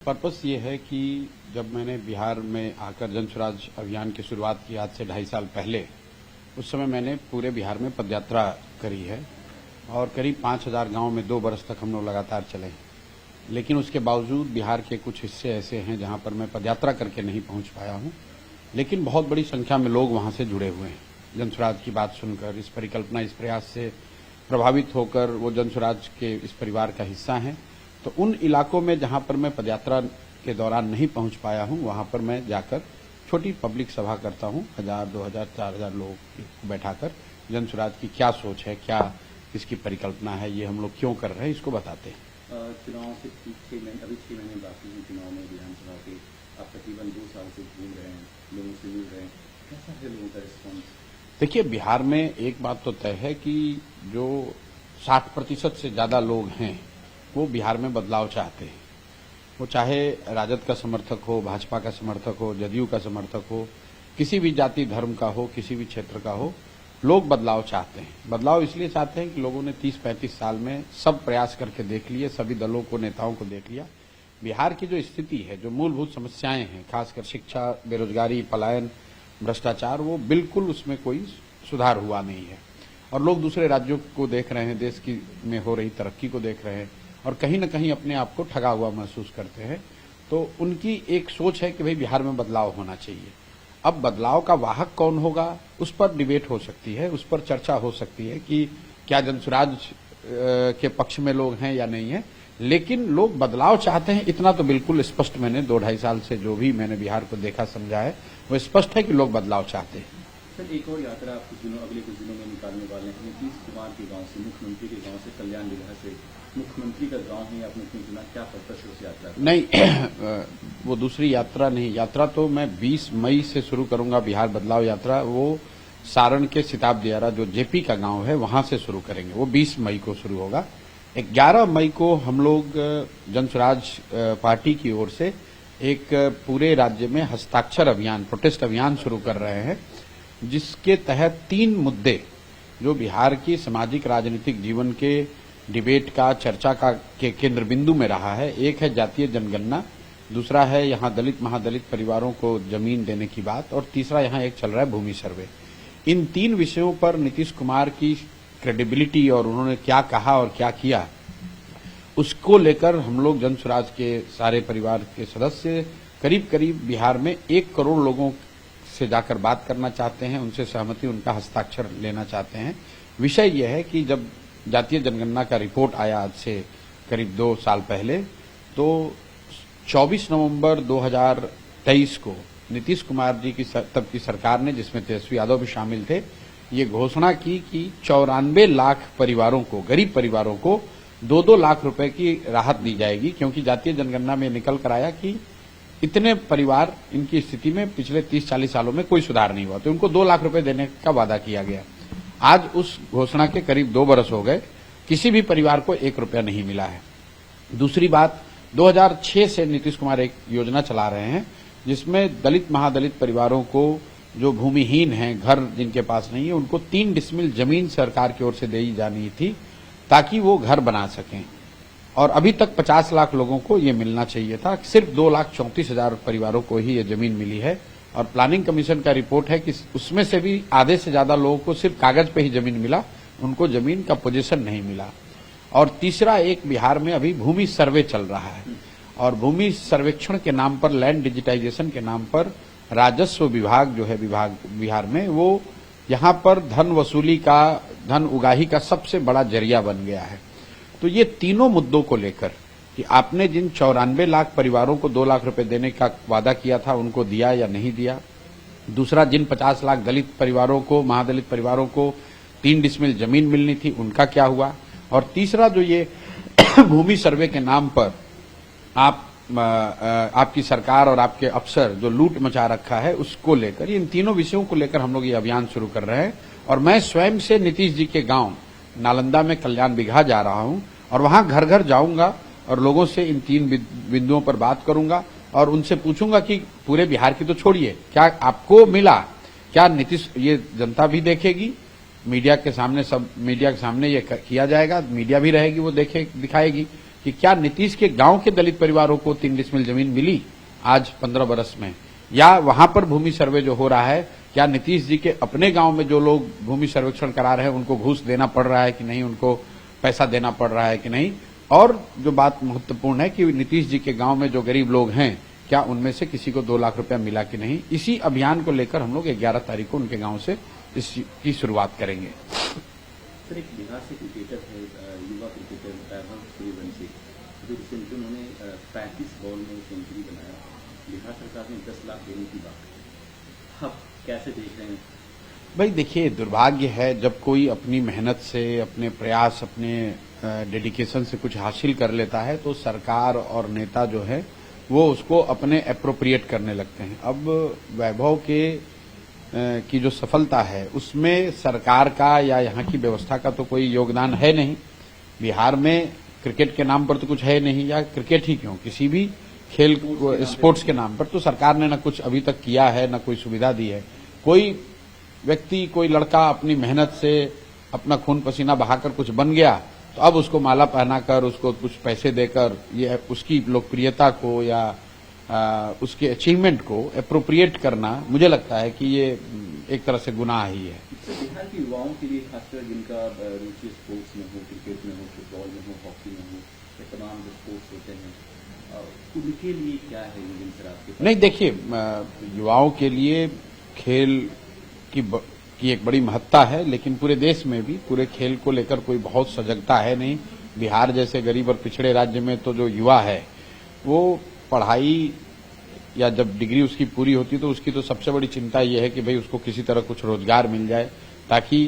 Purpose ये है कि जब मैंने बिहार में आकर जन स्वराज अभियान की शुरुआत की आज से 2.5 साल पहले, उस समय मैंने पूरे बिहार में पदयात्रा करी है और करीब 5,000 गांव में 2 बरस तक हम लोग लगातार चले। लेकिन उसके बावजूद बिहार के कुछ हिस्से ऐसे हैं जहां पर मैं पदयात्रा करके नहीं पहुंच पाया हूं, लेकिन बहुत बड़ी संख्या में लोग वहां से जुड़े हुए हैं। जन स्वराज की बात सुनकर, इस परिकल्पना, इस प्रयास से प्रभावित होकर वो जन स्वराज के इस परिवार का हिस्सा हैं। तो उन इलाकों में जहां पर मैं पदयात्रा के दौरान नहीं पहुंच पाया हूं, वहां पर मैं जाकर छोटी पब्लिक सभा करता हूं। 1,000, 2,000, 4,000 लोगों को बैठाकर जन स्वराज की क्या सोच है, क्या इसकी परिकल्पना है, ये हम लोग क्यों कर रहे हैं, इसको बताते हैं। चुनाव से अभी 6 महीने बाकी हैं चुनाव में, विधानसभा के। आप तकरीबन 2 साल से घूम रहे हैं, लोगों से मिल रहे हैं, कैसा है लोगों का रिस्पॉन्स? देखिए, बिहार में एक बात तो तय है कि जो 60% से ज्यादा लोग हैं वो बिहार में बदलाव चाहते हैं। वो चाहे राजद का समर्थक हो, भाजपा का समर्थक हो, जदयू का समर्थक हो, किसी भी जाति धर्म का हो, किसी भी क्षेत्र का हो, लोग बदलाव चाहते हैं। बदलाव इसलिए चाहते हैं कि लोगों ने 30-35 साल में सब प्रयास करके देख लिए, सभी दलों को, नेताओं को देख लिया। बिहार की जो स्थिति है, जो मूलभूत समस्याएं हैं, खासकर शिक्षा, बेरोजगारी, पलायन, भ्रष्टाचार, वो बिल्कुल उसमें कोई सुधार हुआ नहीं है। और लोग दूसरे राज्यों को देख रहे हैं, देश की में हो रही तरक्की को देख रहे हैं और कहीं न कहीं अपने आप को ठगा हुआ महसूस करते हैं। तो उनकी एक सोच है कि भाई बिहार में बदलाव होना चाहिए। अब बदलाव का वाहक कौन होगा, उस पर डिबेट हो सकती है, उस पर चर्चा हो सकती है कि क्या जन स्वराज के पक्ष में लोग हैं या नहीं है। लेकिन लोग बदलाव चाहते हैं, इतना तो बिल्कुल स्पष्ट मैंने 2-2.5 साल से जो भी मैंने बिहार को देखा समझा है, वो स्पष्ट है कि लोग बदलाव चाहते हैं। सर, एक और यात्रा आप अगले कुछ दिनों में निकालने वाले हैं। नीतीश कुमार के गांव से, मुख्यमंत्री के गांव से, कल्याण विधायक से। मुख्यमंत्री का गांव है, आपने क्यों चुना, क्या पर्पस है उस यात्रा? नहीं, वो दूसरी यात्रा नहीं। यात्रा तो मैं 20 मई से शुरू करूंगा, बिहार बदलाव यात्रा। वो सारण के सिताब दियारा, जो जेपी का गांव है, वहां से शुरू करेंगे। वो 20 मई को शुरू होगा। 11 मई को हम लोग जन स्वराज पार्टी की ओर से एक पूरे राज्य में हस्ताक्षर अभियान, प्रोटेस्ट अभियान शुरू कर रहे हैं, जिसके तहत 3 मुद्दे जो बिहार की सामाजिक राजनीतिक जीवन के डिबेट का, चर्चा का के केंद्र बिंदु में रहा है। एक है जातीय जनगणना, दूसरा है यहाँ दलित महादलित परिवारों को जमीन देने की बात, और तीसरा यहाँ एक चल रहा है भूमि सर्वे। इन 3 विषयों पर नीतीश कुमार की क्रेडिबिलिटी और उन्होंने क्या कहा और क्या किया, उसको लेकर हम लोग जन स्वराज के सारे परिवार के सदस्य करीब करीब बिहार में 1 करोड़ लोगों से जाकर बात करना चाहते हैं, उनसे सहमति, उनका हस्ताक्षर लेना चाहते हैं। विषय यह है कि जब जातीय जनगणना का रिपोर्ट आया आज से करीब 2 साल पहले, तो 24 नवंबर 2023 को नीतीश कुमार जी की तब की सरकार ने, जिसमें तेजस्वी यादव भी शामिल थे, ये घोषणा की कि 94 लाख परिवारों को, गरीब परिवारों को 2-2 लाख रुपए की राहत दी जाएगी। क्योंकि जातीय जनगणना में निकल कर आया कि इतने परिवार, इनकी स्थिति में पिछले 30-40 सालों में कोई सुधार नहीं हुआ, तो उनको 2 लाख रुपए देने का वादा किया गया। आज उस घोषणा के करीब 2 बरस हो गए, किसी भी परिवार को 1 रुपया नहीं मिला है। दूसरी बात, 2006 से नीतीश कुमार एक योजना चला रहे हैं, जिसमें दलित महादलित परिवारों को, जो भूमिहीन हैं, घर जिनके पास नहीं है, उनको 3 डिसमिल जमीन सरकार की ओर से दी जानी थी ताकि वो घर बना सकें। और अभी तक 50 लाख लोगों को ये मिलना चाहिए था। सिर्फ 2,34,000 परिवारों को ही ये जमीन मिली है। और प्लानिंग कमीशन का रिपोर्ट है कि उसमें से भी आधे से ज्यादा लोगों को सिर्फ कागज पे ही जमीन मिला, उनको जमीन का पोजीशन नहीं मिला। और तीसरा, एक बिहार में अभी भूमि सर्वे चल रहा है, और भूमि सर्वेक्षण के नाम पर, लैंड डिजिटाइजेशन के नाम पर राजस्व विभाग जो है बिहार में, वो यहाँ पर धन वसूली का, धन उगाही का सबसे बड़ा जरिया बन गया है। तो ये तीनों मुद्दों को लेकर कि आपने जिन 94 लाख परिवारों को 2 लाख रुपए देने का वादा किया था, उनको दिया या नहीं दिया। दूसरा, जिन 50 लाख दलित परिवारों को, महादलित परिवारों को 3 डिसमिल जमीन मिलनी थी, उनका क्या हुआ। और तीसरा, जो ये भूमि सर्वे के नाम पर आपकी सरकार और आपके अफसर जो लूट मचा रखा है, उसको लेकर, इन तीनों विषयों को लेकर हम लोग ये अभियान शुरू कर रहे हैं। और मैं स्वयं से नीतीश जी के गांव नालंदा में कल्याण बिघा जा रहा हूं, और वहां घर घर जाऊंगा और लोगों से इन 3 बिंदुओं पर बात करूंगा और उनसे पूछूंगा कि पूरे बिहार की तो छोड़िए, क्या आपको मिला, क्या नीतीश, ये जनता भी देखेगी, मीडिया के सामने, सब मीडिया के सामने ये किया जाएगा, मीडिया भी रहेगी, वो दिखाएगी कि क्या नीतीश के गांव के दलित परिवारों को 3 डिसमिल जमीन मिली आज 15 बरस में, या वहां पर भूमि सर्वे जो हो रहा है, क्या नीतीश जी के अपने गांव में जो लोग भूमि सर्वेक्षण करा रहे हैं उनको घूस देना पड़ रहा है कि नहीं, उनको पैसा देना पड़ रहा है कि नहीं। और जो बात महत्वपूर्ण है कि नीतीश जी के गांव में जो गरीब लोग हैं, क्या उनमें से किसी को 2 लाख रुपया मिला कि नहीं। इसी अभियान को लेकर हम लोग 11 तारीख को उनके गांव से इसकी शुरुआत करेंगे। सर, एक बिहार से क्रिकेटर है, युवा क्रिकेटर वैभव सूर्यवंशी, जो रिसेंटली उन्होंने 35 बॉल में सेंचुरी बनाया। बिहार सरकार ने 10 लाख देने की बात, अब कैसे देख रहे हैं? भाई देखिए, दुर्भाग्य है जब कोई अपनी मेहनत से, अपने प्रयास, अपने डेडिकेशन से कुछ हासिल कर लेता है तो सरकार और नेता जो है वो उसको अपने एप्रोप्रिएट करने लगते हैं। अब वैभव के की जो सफलता है उसमें सरकार का या यहाँ की व्यवस्था का तो कोई योगदान है नहीं। बिहार में क्रिकेट के नाम पर तो कुछ है नहीं, या क्रिकेट ही क्यों, किसी भी खेल स्पोर्ट्स के नाम पर तो सरकार ने न कुछ अभी तक किया है, न कोई सुविधा दी है। कोई व्यक्ति, कोई लड़का अपनी मेहनत से अपना खून पसीना बहाकर कुछ बन गया तो अब उसको माला पहनाकर, उसको कुछ पैसे देकर ये उसकी लोकप्रियता को या उसके अचीवमेंट को एप्रोप्रिएट करना, मुझे लगता है कि ये एक तरह से गुनाह ही है। बिहार के युवाओं के लिए, खासकर जिनका रुचि स्पोर्ट्स में हो, क्रिकेट में हो, फुटबॉल में हो, हॉकी में हो, ये तमाम जो स्पोर्ट्स होते हैं, उनके लिए क्या है नितिन सर आपके पास? नहीं, देखिए, युवाओं के लिए खेल की एक बड़ी महत्ता है, लेकिन पूरे देश में भी पूरे खेल को लेकर कोई बहुत सजगता है नहीं। बिहार जैसे गरीब और पिछड़े राज्य में तो जो युवा है वो पढ़ाई या जब डिग्री उसकी पूरी होती तो उसकी तो सबसे बड़ी चिंता ये है कि भाई उसको किसी तरह कुछ रोजगार मिल जाए ताकि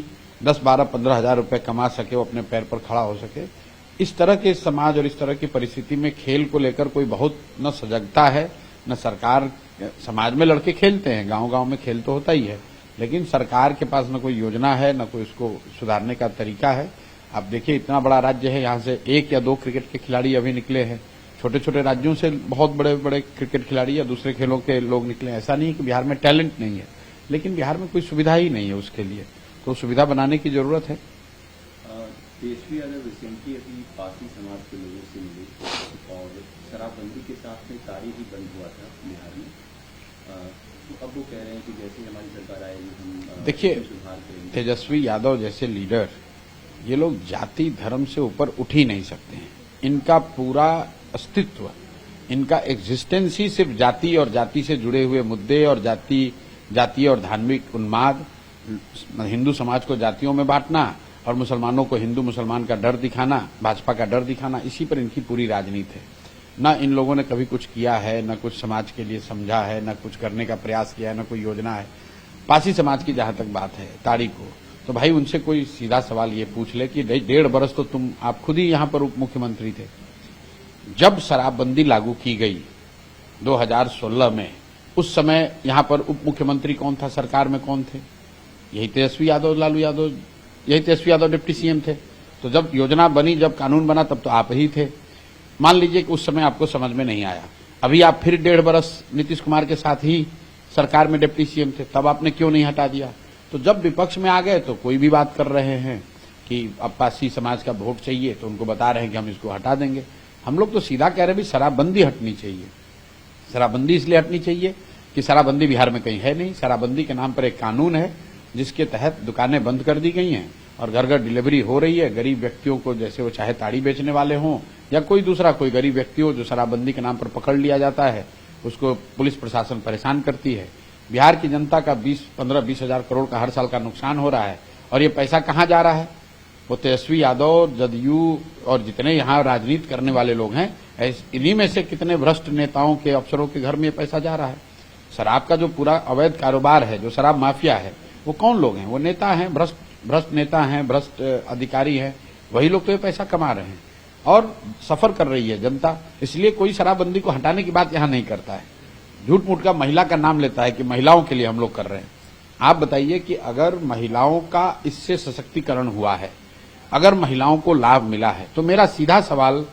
10, 12, 15 हजार रुपए कमा सके, वो अपने पैर पर खड़ा हो सके। इस तरह के समाज और इस तरह की परिस्थिति में खेल को लेकर कोई बहुत न सजगता है, न सरकार। समाज में लड़के खेलते हैं, गांव गांव में खेल तो होता ही है, लेकिन सरकार के पास न कोई योजना है, न कोई उसको सुधारने का तरीका है। आप देखिए, इतना बड़ा राज्य है, यहाँ से 1 या 2 क्रिकेट के खिलाड़ी अभी निकले हैं। छोटे छोटे राज्यों से बहुत बड़े बड़े क्रिकेट खिलाड़ी या दूसरे खेलों के लोग निकले। ऐसा नहीं कि बिहार में टैलेंट नहीं है, लेकिन बिहार में कोई सुविधा ही नहीं है उसके लिए, तो सुविधा बनाने की जरूरत है। तेजस्वी यादव रिसेंटली अभी पासी समाज के लोगों से मिले और शराबबंदी के साथ में ताड़ी भी बंद हुआ था बिहार में, तो अब वो कह रहे हैं कि जैसे हमारी सरकार आएगी हम देखिए, सुधार करेंगे। तेजस्वी यादव जैसे लीडर, ये लोग जाति धर्म से ऊपर उठ ही नहीं सकते हैं। इनका पूरा अस्तित्व, इनका एग्जिस्टेंस ही सिर्फ जाति और जाति से जुड़े हुए मुद्दे और जातीय और धार्मिक उन्माद, हिंदू समाज को जातियों में बांटना और मुसलमानों को हिंदू मुसलमान का डर दिखाना, भाजपा का डर दिखाना, इसी पर इनकी पूरी राजनीति है। न इन लोगों ने कभी कुछ किया है, न कुछ समाज के लिए समझा है, न कुछ करने का प्रयास किया है, न कोई योजना है। पासी समाज की जहां तक बात है ताड़ी को, तो भाई उनसे कोई सीधा सवाल ये पूछ ले कि 1.5 बरस तो आप खुद ही यहां पर उप मुख्यमंत्री थे। जब शराबबंदी लागू की गई 2016 में, उस समय यहां पर उप मुख्यमंत्री कौन था, सरकार में कौन थे? यही तेजस्वी यादव, लालू यादव, यही तेजस्वी यादव डिप्टी सीएम थे। तो जब योजना बनी, जब कानून बना, तब तो आप ही थे। मान लीजिए कि उस समय आपको समझ में नहीं आया, अभी आप फिर 1.5 बरस नीतीश कुमार के साथ ही सरकार में डिप्टी सीएम थे, तब आपने क्यों नहीं हटा दिया? तो जब विपक्ष में आ गए तो कोई भी बात कर रहे हैं कि अब पासी समाज का वोट चाहिए, तो उनको बता रहे हैं कि हम इसको हटा देंगे। हम लोग तो सीधा कह रहे हैं भी शराबबंदी हटनी चाहिए। शराबबंदी इसलिए हटनी चाहिए कि शराबबंदी बिहार में कहीं है नहीं। शराबबंदी के नाम पर एक कानून है जिसके तहत दुकानें बंद कर दी गई हैं और घर घर डिलीवरी हो रही है। गरीब व्यक्तियों को, जैसे वो चाहे ताड़ी बेचने वाले हों या कोई दूसरा कोई गरीब व्यक्ति हो, जो शराबबंदी के नाम पर पकड़ लिया जाता है, उसको पुलिस प्रशासन परेशान करती है। बिहार की जनता का 15-20 हजार करोड़ का हर साल का नुकसान हो रहा है, और ये पैसा कहाँ जा रहा है? वो तेजस्वी यादव, जदयू और जितने यहाँ राजनीति करने वाले लोग हैं, इन्हीं में से कितने भ्रष्ट नेताओं के, अफसरों के घर में ये पैसा जा रहा है। शराब का जो पूरा अवैध कारोबार है, जो शराब माफिया है, वो कौन लोग हैं? वो नेता हैं, भ्रष्ट नेता हैं, भ्रष्ट अधिकारी हैं, वही लोग तो ये पैसा कमा रहे हैं और सफर कर रही है जनता। इसलिए कोई शराबबंदी को हटाने की बात यहाँ नहीं करता है, झूठ मूठ का महिला का नाम लेता है कि महिलाओं के लिए हम लोग कर रहे हैं। आप बताइए कि अगर महिलाओं का इससे सशक्तिकरण हुआ है, अगर महिलाओं को लाभ मिला है, तो मेरा सीधा सवाल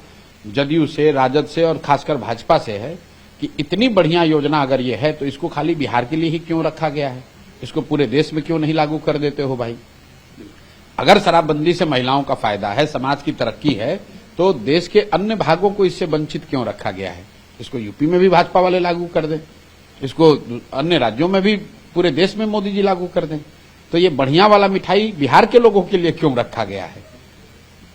जदयू से, राजद से और खासकर भाजपा से है कि इतनी बढ़िया योजना अगर ये है तो इसको खाली बिहार के लिए ही क्यों रखा गया है? इसको पूरे देश में क्यों नहीं लागू कर देते हो भाई? अगर शराबबंदी से महिलाओं का फायदा है, समाज की तरक्की है, तो देश के अन्य भागों को इससे वंचित क्यों रखा गया है? इसको यूपी में भी भाजपा वाले लागू कर दें, इसको अन्य राज्यों में भी पूरे देश में मोदी जी लागू कर दें। तो ये बढ़िया वाला मिठाई बिहार के लोगों के लिए क्यों रखा गया है?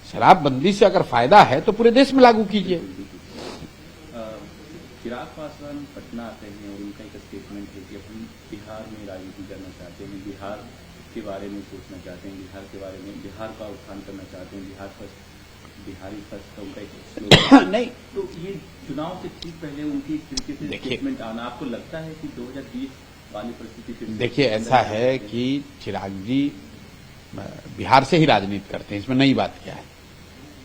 शराबबंदी से अगर फायदा है तो पूरे देश में लागू कीजिए। चिराग पासवान पटना आते हैं और उनका एक स्टेटमेंट है कि हम बिहार में राजनीति करना चाहते हैं, बिहार के बारे में सोचना चाहते हैं, बिहार के बारे में, बिहार का उत्थान करना चाहते हैं, बिहार फर्स्ट, बिहारी फर्स्ट का उनका एक स्लोगन नहीं। तो ये चुनाव से ठीक पहले उनकी इस तरीके से स्टेटमेंट आना, आपको लगता है कि 2020 वाली परिस्थिति? देखिए, ऐसा है कि चिराग जी बिहार से ही राजनीति करते हैं, इसमें नई बात क्या है।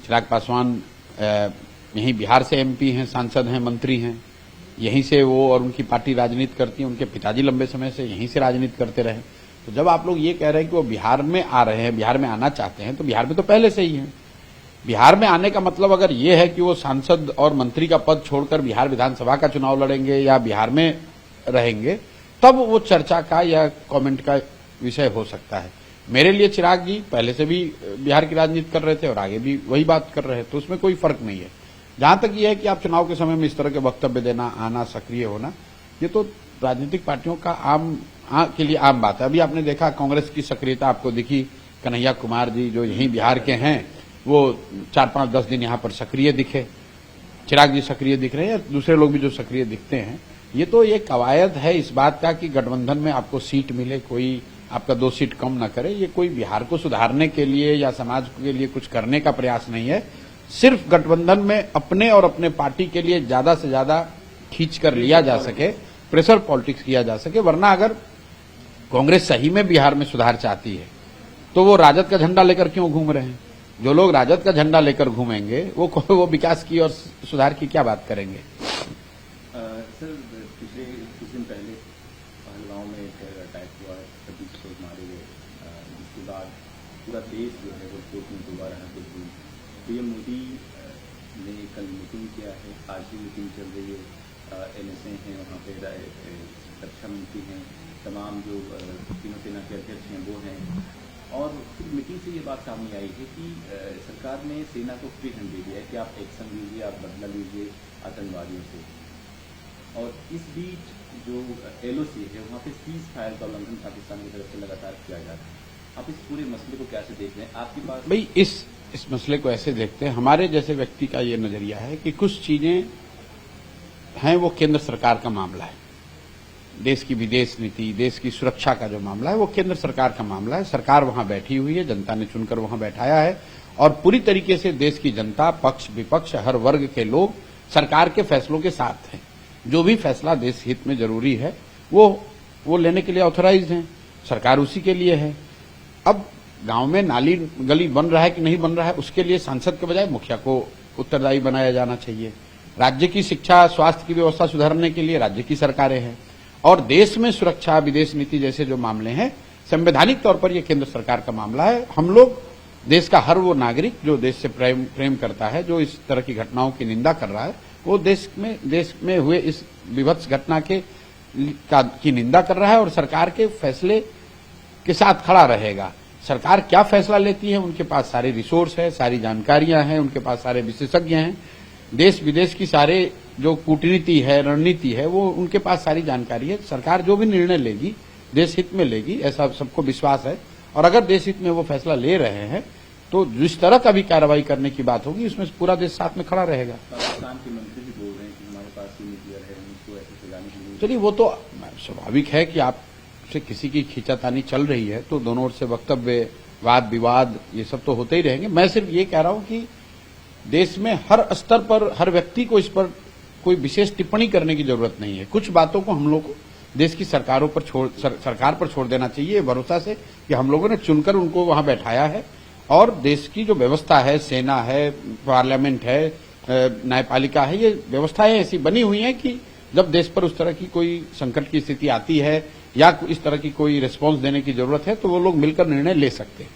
चिराग पासवान यहीं बिहार से एमपी हैं, सांसद हैं, मंत्री हैं, यहीं से वो और उनकी पार्टी राजनीति करती है। उनके पिताजी लंबे समय से यहीं से राजनीति करते रहे। तो जब आप लोग ये कह रहे हैं कि वो बिहार में आ रहे हैं, बिहार में आना चाहते हैं, तो बिहार में तो पहले से ही हैं। बिहार में आने का मतलब अगर ये है कि वो सांसद और मंत्री का पद छोड़कर बिहार विधानसभा का चुनाव लड़ेंगे या बिहार में रहेंगे, तब वो चर्चा का या कमेंट का विषय हो सकता है। मेरे लिए चिराग जी पहले से भी बिहार की राजनीति कर रहे थे और आगे भी वही बात कर रहे हैं, तो उसमें कोई फर्क नहीं है। जहां तक ये है कि आप चुनाव के समय में इस तरह के वक्तव्य देना, आना, सक्रिय होना, ये तो राजनीतिक पार्टियों का के लिए आम बात है। अभी आपने देखा कांग्रेस की सक्रियता आपको दिखी, कन्हैया कुमार जी जो यहीं बिहार के हैं वो 4-5-10 दिन यहाँ पर सक्रिय दिखे, चिराग जी सक्रिय दिख रहे हैं, दूसरे लोग भी जो सक्रिय दिखते हैं। ये तो ये कवायद है इस बात का कि गठबंधन में आपको सीट मिले, कोई आपका 2 सीट कम न करे। ये कोई बिहार को सुधारने के लिए या समाज के लिए कुछ करने का प्रयास नहीं है। सिर्फ गठबंधन में अपने और अपने पार्टी के लिए ज्यादा से ज्यादा खींच कर लिया जा सके, प्रेशर पॉलिटिक्स किया जा सके। वरना अगर कांग्रेस सही में बिहार में सुधार चाहती है तो वो राजद का झंडा लेकर क्यों घूम रहे हैं? जो लोग राजद का झंडा लेकर घूमेंगे वो विकास की और सुधार की क्या बात करेंगे? सर, पिछले कुछ दिन पहले पहलगांव में एक अटैक हुआ, 26 लोग मारे गए, जिसके बाद पूरा देश जो है वो शोक में डूबा रहा है। पीएम मोदी ने कल मीटिंग किया है, आज भी मीटिंग चल रही है, एनएसए हैं वहाँ पे, रक्षा मंत्री हैं, तमाम जो तीनों सेना के अध्यक्ष हैं वो हैं। और मीटिंग से ये बात सामने आई है कि सरकार ने सेना को फ्री हैंड दे दिया है कि आप एक्शन लीजिए, आप बदला लीजिए आतंकवादियों से। और इस बीच जो एलओसी है वहाँ पे सीज फायर का उल्लंघन पाकिस्तान की तरफ से लगातार किया जा रहा है। आप इस पूरे मसले को कैसे देख रहे हैं? आपके पास भाई इस मसले को ऐसे देखते हैं, हमारे जैसे व्यक्ति का ये नजरिया है कि कुछ चीजें हैं वो केंद्र सरकार का मामला है। देश की विदेश नीति, देश की सुरक्षा का जो मामला है वो केंद्र सरकार का मामला है। सरकार वहां बैठी हुई है, जनता ने चुनकर वहां बैठाया है और पूरी तरीके से देश की जनता, पक्ष विपक्ष, हर वर्ग के लोग सरकार के फैसलों के साथ हैं। जो भी फैसला देश हित में जरूरी है वो लेने के लिए ऑथराइज्ड हैं, सरकार उसी के लिए है। अब गांव में नाली गली बन रहा है कि नहीं बन रहा है, उसके लिए सांसद के बजाय मुखिया को उत्तरदायी बनाया जाना चाहिए। राज्य की शिक्षा, स्वास्थ्य की व्यवस्था सुधारने के लिए राज्य की सरकारें हैं और देश में सुरक्षा, विदेश नीति जैसे जो मामले हैं संवैधानिक तौर पर यह केंद्र सरकार का मामला है। हम लोग देश का हर वो नागरिक जो देश से प्रेम करता है, जो इस तरह की घटनाओं की निंदा कर रहा है, वो देश में हुए इस विभत्स घटना की निंदा कर रहा है और सरकार के फैसले के साथ खड़ा रहेगा। सरकार क्या फैसला लेती है, उनके पास सारे रिसोर्स है, सारी जानकारियां हैं, उनके पास सारे विशेषज्ञ हैं, देश विदेश की सारे जो कूटनीति है, रणनीति है, वो उनके पास सारी जानकारी है। सरकार जो भी निर्णय लेगी देश हित में लेगी, ऐसा सबको विश्वास है। और अगर देश हित में वो फैसला ले रहे हैं तो जिस तरह का भी कार्रवाई करने की बात होगी उसमें पूरा देश साथ में खड़ा रहेगा। पाकिस्तान के मंत्री भी बोल रहे हैं कि हमारे पास ही न्यूक्लियर है, उसको ऐसे सजाने के लिए। चलिए, वो तो स्वाभाविक है कि आपसे किसी की खींचातानी चल रही है तो दोनों ओर से वक्तव्य, वाद विवाद ये सब तो होते ही रहेंगे। मैं सिर्फ ये कह रहा हूं कि देश में हर स्तर पर हर व्यक्ति को इस पर कोई विशेष टिप्पणी करने की जरूरत नहीं है। कुछ बातों को हम लोग को देश की सरकारों पर सरकार पर छोड़ देना चाहिए, भरोसा से कि हम लोगों ने चुनकर उनको वहां बैठाया है और देश की जो व्यवस्था है, सेना है, पार्लियामेंट है, न्यायपालिका है, ये व्यवस्थाएं ऐसी बनी हुई हैं कि जब देश पर उस तरह की कोई संकट की स्थिति आती है या इस तरह की कोई रिस्पांस देने की जरूरत है तो वो लोग मिलकर निर्णय ले सकते हैं।